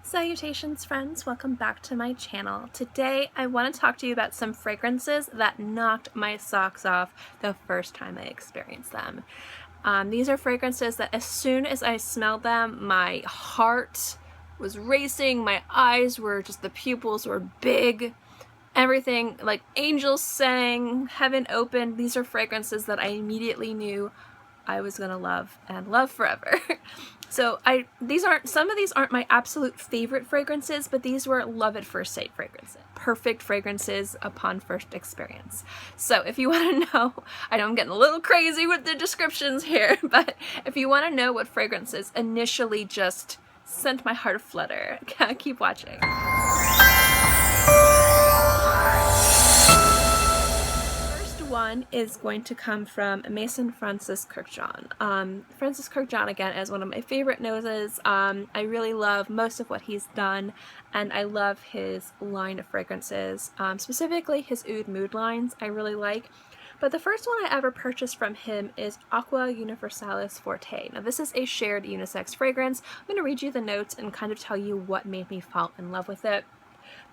Salutations friends, welcome back to my channel. Today I want to talk to you about some fragrances that knocked my socks off the first time I experienced them. These are fragrances that as soon as I smelled them, my heart was racing, my eyes were just, the pupils were big, everything, like angels sang, heaven opened. These are fragrances that I immediately knew I was gonna love and love forever. So some of these aren't my absolute favorite fragrances, but these were love at first sight fragrances. Perfect fragrances upon first experience. So if you want to know, I know I'm getting a little crazy with the descriptions here, but if you want to know what fragrances initially just sent my heart aflutter, keep watching. One is going to come from Maison Francis Kurkdjian. Francis Kurkdjian, again, is one of my favorite noses. I really love most of what he's done, and I love his line of fragrances, specifically his Oud mood lines I really like. But the first one I ever purchased from him is Aqua Universalis Forte. Now this is a shared unisex fragrance. I'm going to read you the notes and kind of tell you what made me fall in love with it.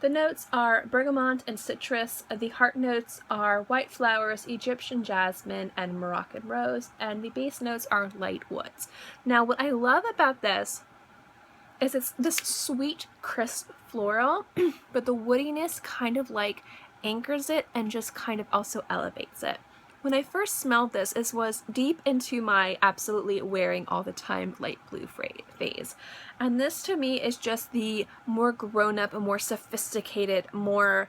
The notes are bergamot and citrus. The heart notes are white flowers, Egyptian jasmine, and Moroccan rose, and the base notes are light woods. Now what I love about this is it's this sweet, crisp floral, but the woodiness kind of like anchors it and just kind of also elevates it. When I first smelled this, it was deep into my absolutely wearing all the time light blue phase. And this to me is just the more grown-up, more sophisticated, more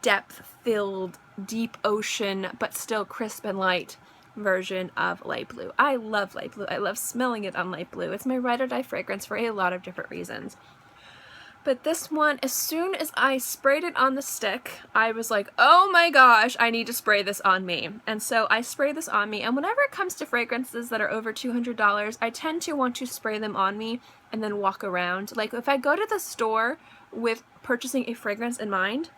depth-filled, deep ocean, but still crisp and light version of light blue. I love light blue. I love smelling it on light blue. It's my ride or die fragrance for a lot of different reasons. But this one, as soon as I sprayed it on the stick, I was like, oh my gosh, I need to spray this on me. And so I sprayed this on me, and whenever it comes to fragrances that are over $200, I tend to want to spray them on me and then walk around. Like if I go to the store with purchasing a fragrance in mind,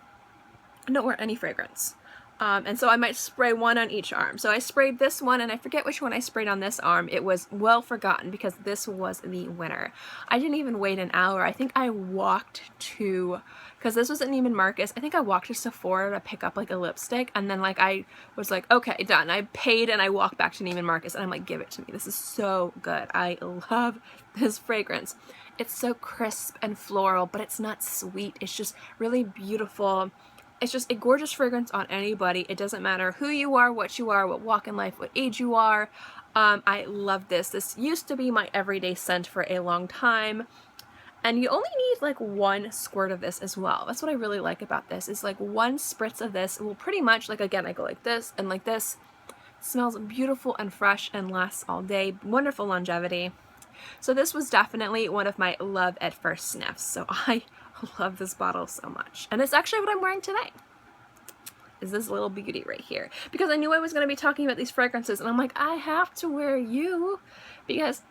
I don't wear any fragrance. And so I might spray one on each arm. So I sprayed this one, and I forget which one I sprayed on this arm. It was well forgotten because this was the winner. I didn't even wait an hour. I think I walked to, because this was at Neiman Marcus, I think I walked to Sephora to pick up like a lipstick, and then like I was like, okay, done. I paid and I walked back to Neiman Marcus, and I'm like, give it to me. This is so good. I love this fragrance. It's so crisp and floral, but it's not sweet. It's just really beautiful. It's just a gorgeous fragrance on anybody. It doesn't matter who you are, what walk in life, what age you are. I love this. This used to be my everyday scent for a long time. And you only need like one squirt of this as well. That's what I really like about this, is like one spritz of this will pretty much, like again, I go like this and like this. It smells beautiful and fresh and lasts all day. Wonderful longevity. So this was definitely one of my love at first sniffs. So I love this bottle so much. And it's actually what I'm wearing today, is this little beauty right here. Because I knew I was going to be talking about these fragrances, and I'm like, I have to wear you, because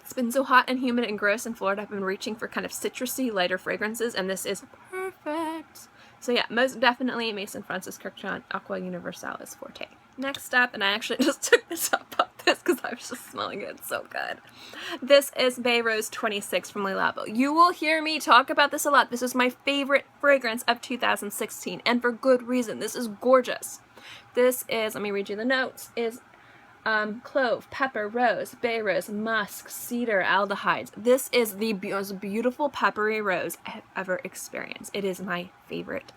it's been so hot and humid and gross in Florida. I've been reaching for kind of citrusy, lighter fragrances, and this is perfect. So yeah, most definitely Maison Francis Kurkdjian Aqua Universalis Forte. Next up, and I actually just took this up on this because I was just smelling it, it's so good. This is Baie Rose 26 from Labo. You will hear me talk about this a lot. This is my favorite fragrance of 2016, and for good reason. This is gorgeous. This is, let me read you the notes, is clove, pepper, rose, bay rose, musk, cedar, aldehydes. This is the most beautiful peppery rose I have ever experienced. It is my favorite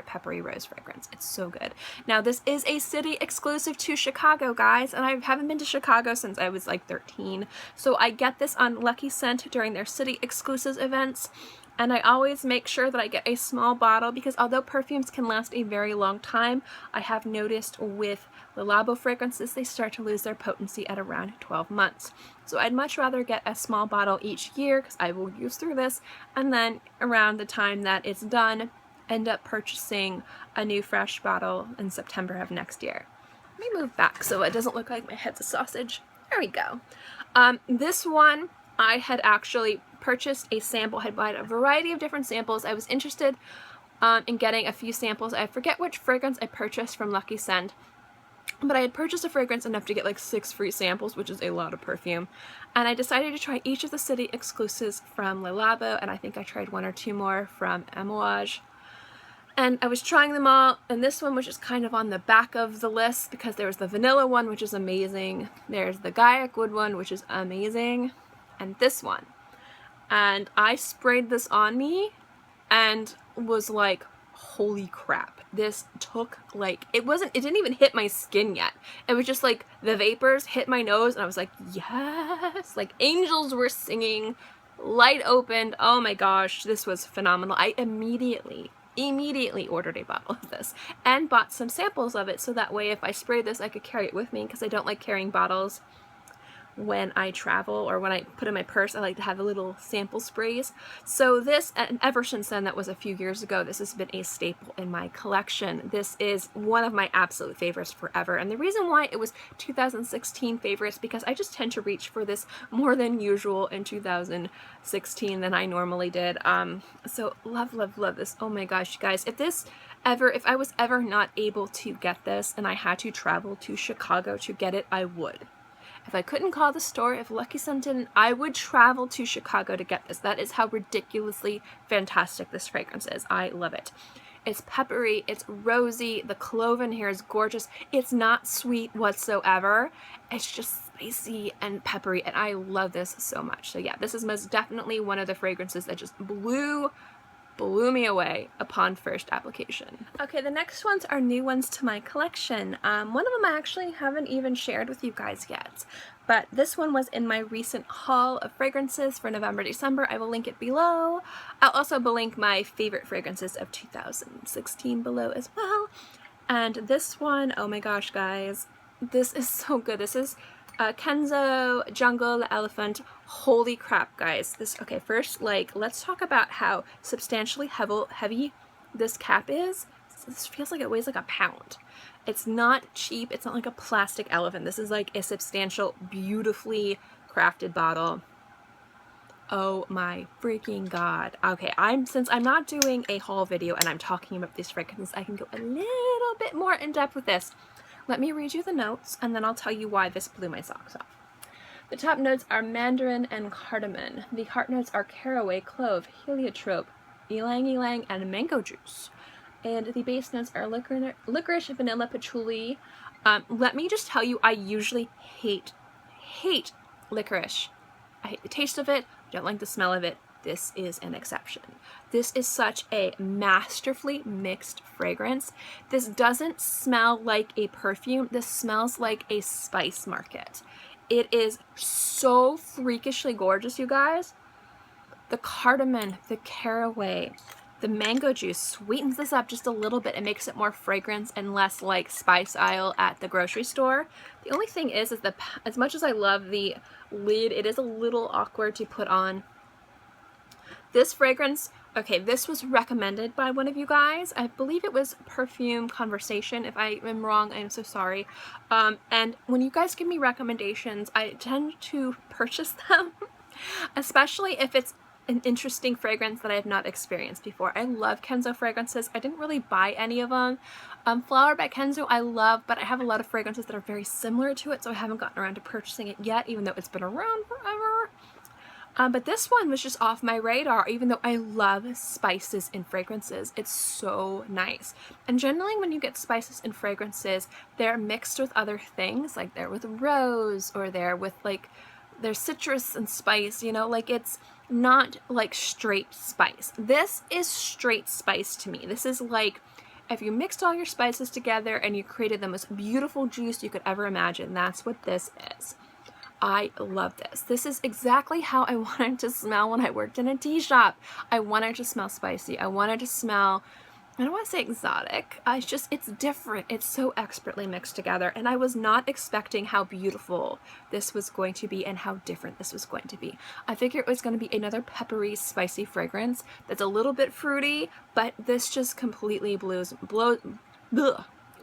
peppery rose fragrance. It's so good. Now this is a city exclusive to Chicago, guys, and I haven't been to Chicago since I was like 13. So I get this on Lucky Scent during their city exclusive events. And I always make sure that I get a small bottle, because although perfumes can last a very long time, I have noticed with the Labo fragrances, they start to lose their potency at around 12 months. So I'd much rather get a small bottle each year, because I will use through this, and then around the time that it's done, end up purchasing a new fresh bottle in September of next year. Let me move back so it doesn't look like my head's a sausage. There we go. This one, I had actually purchased a sample, had bought a variety of different samples. I was interested in getting a few samples. I forget which fragrance I purchased from Lucky Scent, But I had purchased a fragrance enough to get like 6 free samples, which is a lot of perfume. And I decided to try each of the city exclusives from Labo, and I think I tried 1 or 2 more from Aoud. And I was trying them all, and this one was just kind of on the back of the list because there was the vanilla one, which is amazing. There's the Gaiac wood one, which is amazing. And this one. And I sprayed this on me and was like, holy crap, this took like, it didn't even hit my skin yet. It was just like the vapors hit my nose and I was like, yes, like angels were singing, light opened. Oh my gosh, this was phenomenal. I immediately ordered a bottle of this and bought some samples of it so that way if I sprayed this I could carry it with me, because I don't like carrying bottles when I travel or when I put in my purse. I like to have a little sample sprays. So this, and ever since then, that was a few years ago, this has been a staple in my collection. This is one of my absolute favorites forever. And the reason why it was 2016 favorites, because I just tend to reach for this more than usual in 2016 than I normally did. So love, love, love this. Oh my gosh, you guys, if I was ever not able to get this and I had to travel to Chicago to get it, I would. If I couldn't call the store, if Lucky Sun didn't, I would travel to Chicago to get this. That is how ridiculously fantastic this fragrance is. I love it. It's peppery, it's rosy, the clove in here is gorgeous. It's not sweet whatsoever. It's just spicy and peppery, and I love this so much. So yeah, this is most definitely one of the fragrances that just blew me away upon first application. Okay, the next ones are new ones to my collection. One of them I actually haven't even shared with you guys yet, but this one was in my recent haul of fragrances for November, December. I will link it below. I'll also link my favorite fragrances of 2016 below as well. And this one, oh my gosh, guys, this is so good. This is Kenzo Jungle Elephant. Holy crap, guys. Okay, first, like, let's talk about how substantially heavy this cap is. This feels like it weighs like a pound. It's not cheap. It's not like a plastic elephant. This is like a substantial, beautifully crafted bottle. Oh my freaking god. Okay, since I'm not doing a haul video and I'm talking about these fragrances, I can go a little bit more in depth with this. Let me read you the notes, and then I'll tell you why this blew my socks off. The top notes are mandarin and cardamom. The heart notes are caraway, clove, heliotrope, ylang ylang, and mango juice. And the base notes are licorice, vanilla, patchouli. Let me just tell you, I usually hate licorice. I hate the taste of it. I don't like the smell of it. This is an exception. This is such a masterfully mixed fragrance. This doesn't smell like a perfume. This smells like a spice market. It is so freakishly gorgeous, you guys. The cardamom, the caraway, the mango juice sweetens this up just a little bit. It makes it more fragrance and less like spice aisle at the grocery store. The only thing is as much as I love the lid, it is a little awkward to put on. This fragrance, okay, this was recommended by one of you guys. I believe it was Perfume Conversation. If I am wrong, I am so sorry. And when you guys give me recommendations, I tend to purchase them, especially if it's an interesting fragrance that I have not experienced before. I love Kenzo fragrances. I didn't really buy any of them. Flower by Kenzo I love, but I have a lot of fragrances that are very similar to it, so I haven't gotten around to purchasing it yet, even though it's been around forever. But this one was just off my radar, even though I love spices in fragrances. It's so nice. And generally when you get spices in fragrances, they're mixed with other things, like they're with rose, or they're with like, there's citrus and spice, you know, like it's not like straight spice. This is straight spice to me. This is like, if you mixed all your spices together and you created the most beautiful juice you could ever imagine, that's what this is. I love this. This is exactly how I wanted to smell when I worked in a tea shop. I wanted to smell spicy. I wanted to smell, I don't want to say exotic. It's different. It's so expertly mixed together. And I was not expecting how beautiful this was going to be and how different this was going to be. I figured it was going to be another peppery, spicy fragrance that's a little bit fruity, but this just completely blows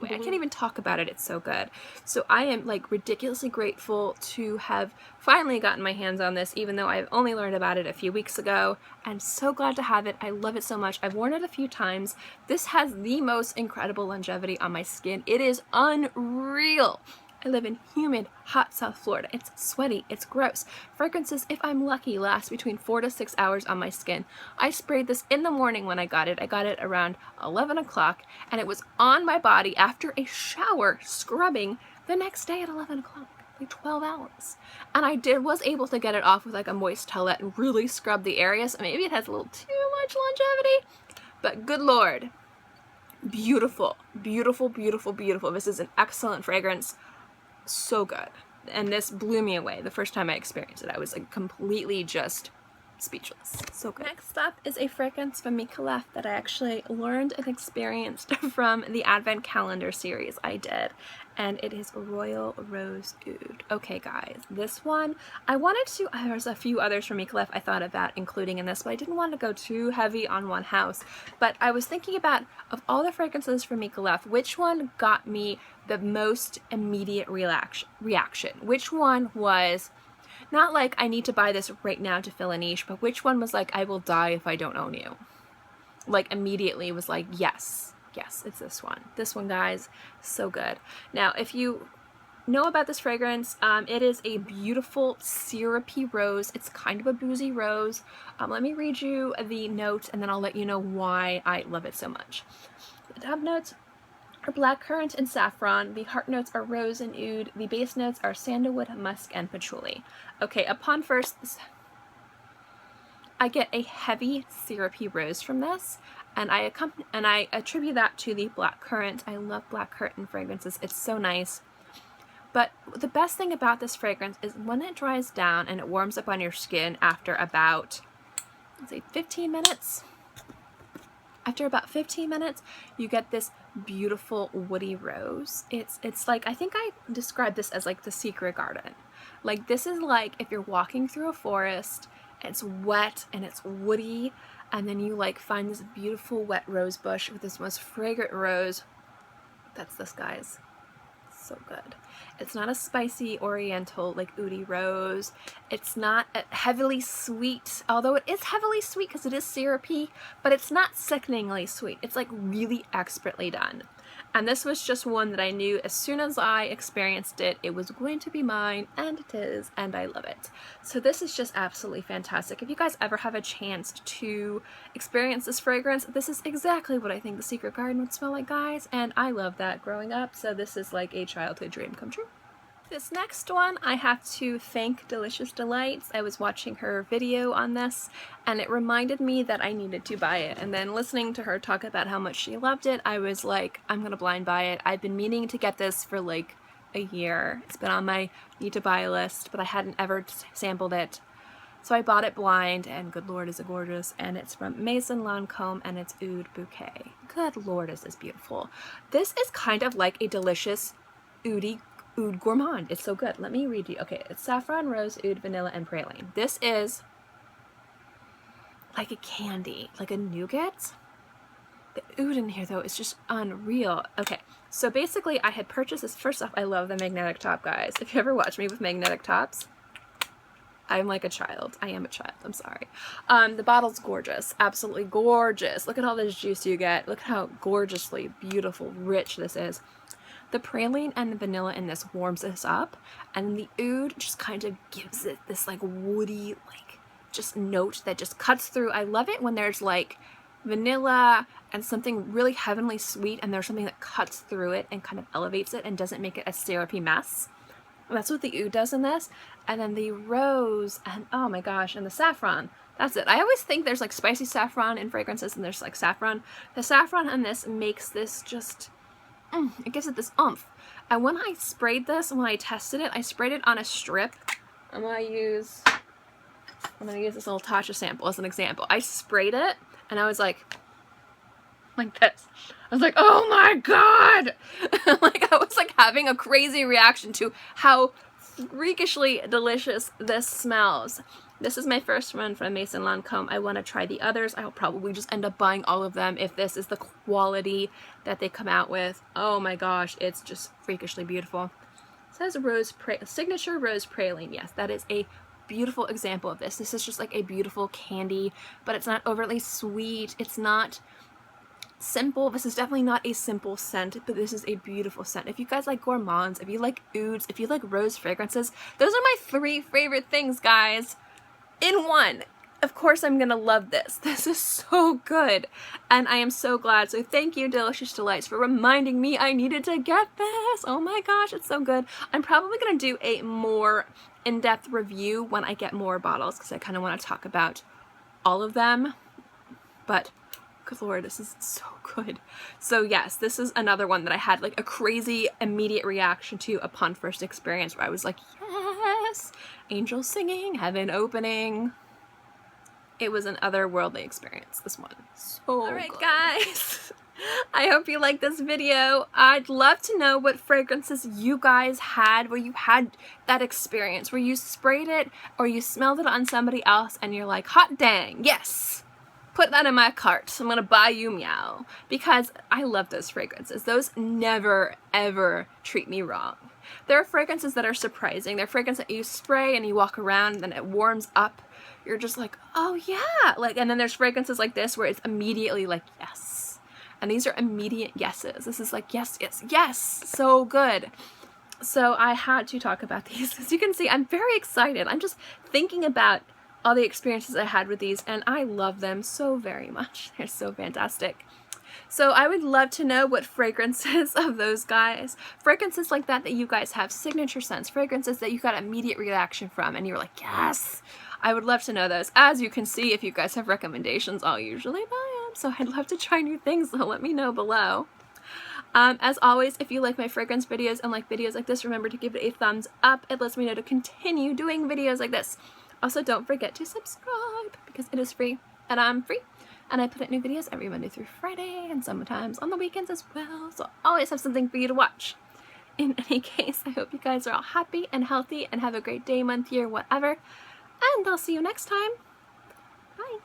Wait, I can't even talk about it. It's so good. So I am like ridiculously grateful to have finally gotten my hands on this, even though I've only learned about it a few weeks ago. I'm so glad to have it. I love it so much. I've worn it a few times. This has the most incredible longevity on my skin. It is unreal. I live in humid, hot South Florida. It's sweaty, it's gross. Fragrances, if I'm lucky, last between 4 to 6 hours on my skin. I sprayed this in the morning when I got it. I got it around 11 o'clock, and it was on my body after a shower, scrubbing, the next day at 11 o'clock. Like 12 hours. And I was able to get it off with like a moist towelette and really scrub the area, so maybe it has a little too much longevity. But good Lord. Beautiful, beautiful, beautiful, beautiful. This is an excellent fragrance. So good. And this blew me away the first time I experienced it. I was like completely just speechless. So good. Next up is a fragrance from Micallef that I actually learned and experienced from the Advent Calendar series I did. And it is Royal Rose Oud. Okay guys, this one, I wanted to, there's a few others from Micallef I thought about including in this, but I didn't want to go too heavy on one house. But I was thinking about, of all the fragrances from Micallef, which one got me the most immediate reaction? Which one was not like I need to buy this right now to fill a niche, but which one was like I will die if I don't own you? Like immediately was like yes, it's this one. This one, guys, so good. Now if you know about this fragrance, it is a beautiful syrupy rose. It's kind of a boozy rose. Let me read you the note and then I'll let you know why I love it so much. The top notes are blackcurrant and saffron. The heart notes are rose and oud. The base notes are sandalwood, musk, and patchouli. Okay, upon first, I get a heavy syrupy rose from this, and I attribute that to the blackcurrant. I love blackcurrant fragrances. It's so nice. But the best thing about this fragrance is when it dries down and it warms up on your skin after about, let's say, 15 minutes. After about 15 minutes, you get this beautiful woody rose. It's like, I think I described this as like the secret garden. Like this is like if you're walking through a forest, it's wet and it's woody, and then you like find this beautiful wet rose bush with this most fragrant rose. That's this, guys. So good. It's not a spicy oriental like oudy rose. It's not heavily sweet, although it is heavily sweet because it is syrupy, but it's not sickeningly sweet. It's like really expertly done. And this was just one that I knew as soon as I experienced it, it was going to be mine, and it is, and I love it. So this is just absolutely fantastic. If you guys ever have a chance to experience this fragrance, this is exactly what I think the Secret Garden would smell like, guys, and I love that growing up, so this is like a childhood dream come true. This next one, I have to thank Delicious Delights. I was watching her video on this, and it reminded me that I needed to buy it. And then listening to her talk about how much she loved it, I was like, I'm gonna blind buy it. I've been meaning to get this for like a year. It's been on my need to buy list, but I hadn't ever sampled it. So I bought it blind, and good Lord, is it gorgeous. And it's from Maison Lancome, and it's Oud Bouquet. Good Lord, is this beautiful. This is kind of like a delicious oudy Oud gourmand. It's so good. Let me read you. Okay, it's saffron, rose, oud, vanilla, and praline. This is like a candy, like a nougat. The oud in here, though, is just unreal. Okay, so basically I had purchased this. First off, I love the magnetic top, guys. If you ever watch me with magnetic tops, I'm like a child. I am a child. I'm sorry. The bottle's gorgeous. Absolutely gorgeous. Look at all this juice you get. Look at how gorgeously beautiful, rich this is. The praline and the vanilla in this warms this up, and the oud just kind of gives it this like woody, like just note that just cuts through. I love it when there's like vanilla and something really heavenly sweet, and there's something that cuts through it and kind of elevates it and doesn't make it a syrupy mess. And that's what the oud does in this. And then the rose and oh my gosh, and the saffron. That's it. I always think there's like spicy saffron in fragrances, and there's like saffron. The saffron in this makes this just it gives it this oomph. And when I sprayed this, and when I tested it, I sprayed it on a strip. I'm gonna use this little Tasha sample as an example. I sprayed it, and I was like this. I was like, oh my god! Like I was like having a crazy reaction to how freakishly delicious this smells. This is my first one from Maison Lancome. I want to try the others. I'll probably just end up buying all of them if this is the quality that they come out with. Oh my gosh, it's just freakishly beautiful. It says signature rose praline. Yes, that is a beautiful example of this. This is just like a beautiful candy, but it's not overly sweet. It's not simple. This is definitely not a simple scent, but this is a beautiful scent. If you guys like gourmands, if you like ouds, if you like rose fragrances, those are my 3 favorite things, guys, in one. Of course I'm gonna love this. This is so good, and I am so glad. So thank you, Delicious Delights, for reminding me I needed to get this. Oh my gosh, it's so good. I'm probably gonna do a more in-depth review when I get more bottles, because I kind of want to talk about all of them, but good lord, this is so good. So yes, this is another one that I had like a crazy immediate reaction to upon first experience, where I was like, yes, angels singing, heaven opening. It was an otherworldly experience, this one. So alright guys, I hope you like this video. I'd love to know what fragrances you guys had, where you had that experience, where you sprayed it or you smelled it on somebody else and you're like, hot dang, yes, put that in my cart. I'm gonna buy you Meow, because I love those fragrances. Those never ever treat me wrong. There are fragrances that are surprising. They're fragrances that you spray and you walk around and then it warms up. You're just like, oh yeah, like, and then there's fragrances like this where it's immediately like, yes. And these are immediate yeses. This is like, yes, yes, yes, so good. So I had to talk about these. As you can see, I'm very excited. I'm just thinking about all the experiences I had with these, and I love them so very much. They're so fantastic. So I would love to know what fragrances of those guys, fragrances like that you guys have, signature scents, fragrances that you got immediate reaction from and you were like, yes. I would love to know those. As you can see, if you guys have recommendations, I'll usually buy them. So I'd love to try new things, so let me know below. As always, if you like my fragrance videos and like videos like this, remember to give it a thumbs up. It lets me know to continue doing videos like this. Also, don't forget to subscribe, because it is free and I'm free. And I put out new videos every Monday through Friday and sometimes on the weekends as well. So I always have something for you to watch. In any case, I hope you guys are all happy and healthy and have a great day, month, year, whatever. And I'll see you next time. Bye.